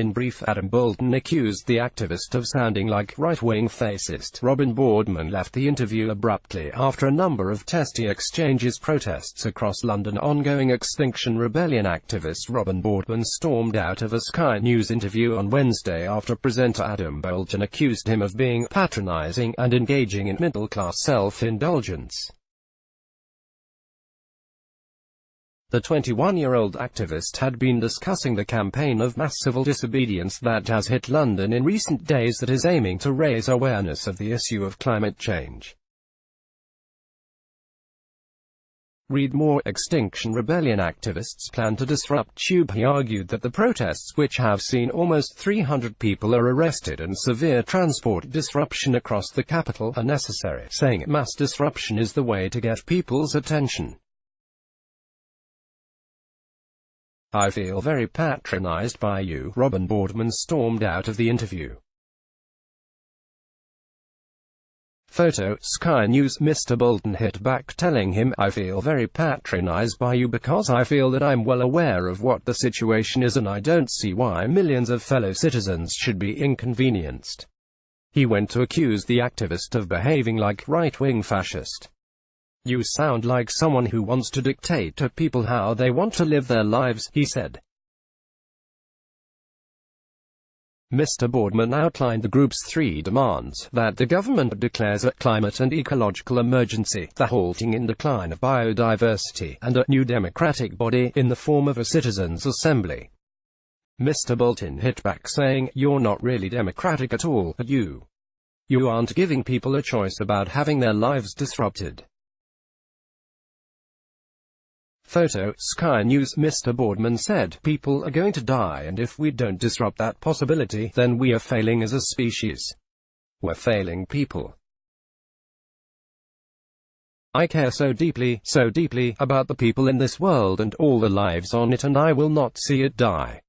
In brief, Adam Boulton accused the activist of sounding like right-wing fascist. Robin Boardman left the interview abruptly after a number of testy exchanges. Protests across London. Ongoing Extinction Rebellion activist Robin Boardman stormed out of a Sky News interview on Wednesday after presenter Adam Boulton accused him of being patronising and engaging in middle-class self-indulgence. The 21-year-old activist had been discussing the campaign of mass civil disobedience that has hit London in recent days that is aiming to raise awareness of the issue of climate change. Read more. Extinction Rebellion activists plan to disrupt Tube. He argued that the protests, which have seen almost 300 people are arrested and severe transport disruption across the capital, are necessary, saying mass disruption is the way to get people's attention. "I feel very patronized by you," Robin Boardman stormed out of the interview. Photo, Sky News. Mr. Boulton hit back, telling him, "I feel very patronized by you because I feel that I'm well aware of what the situation is and I don't see why millions of fellow citizens should be inconvenienced." He went to accuse the activist of behaving like right-wing fascist. "You sound like someone who wants to dictate to people how they want to live their lives," he said. Mr. Boardman outlined the group's three demands: that the government declares a climate and ecological emergency, the halting in decline of biodiversity, and a new democratic body, in the form of a citizens' assembly. Mr. Boulton hit back, saying, "You're not really democratic at all, are you? You aren't giving people a choice about having their lives disrupted." Photo, Sky News. Mr. Boardman said, "People are going to die, and if we don't disrupt that possibility, then we are failing as a species. We're failing people. I care so deeply about the people in this world and all the lives on it, and I will not see it die.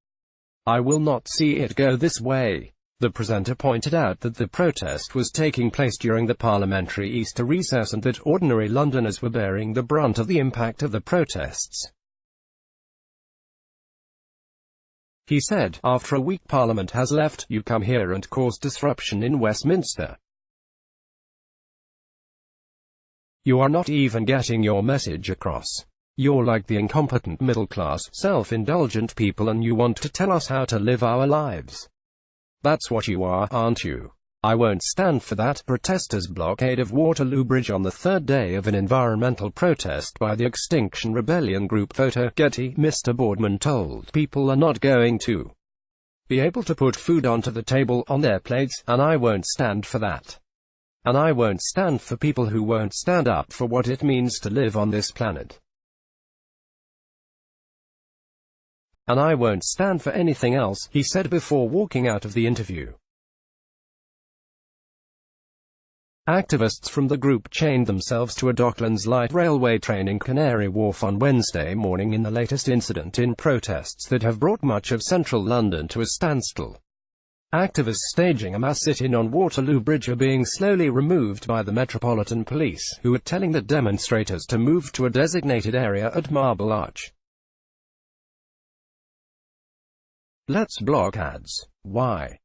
I will not see it go this way." The presenter pointed out that the protest was taking place during the parliamentary Easter recess and that ordinary Londoners were bearing the brunt of the impact of the protests. He said, "After a week Parliament has left, you come here and cause disruption in Westminster. You are not even getting your message across. You're like the incompetent middle-class, self-indulgent people, and you want to tell us how to live our lives. That's what you are, aren't you? I won't stand for that." Protesters' blockade of Waterloo Bridge on the third day of an environmental protest by the Extinction Rebellion group. Photo, Getty. Mr. Boardman told, "People are not going to be able to put food onto the table, on their plates, and I won't stand for that. And I won't stand for people who won't stand up for what it means to live on this planet. And I won't stand for anything else," he said before walking out of the interview. Activists from the group chained themselves to a Docklands light railway train in Canary Wharf on Wednesday morning in the latest incident in protests that have brought much of central London to a standstill. Activists staging a mass sit-in on Waterloo Bridge are being slowly removed by the Metropolitan Police, who are telling the demonstrators to move to a designated area at Marble Arch. Let's block ads. Why?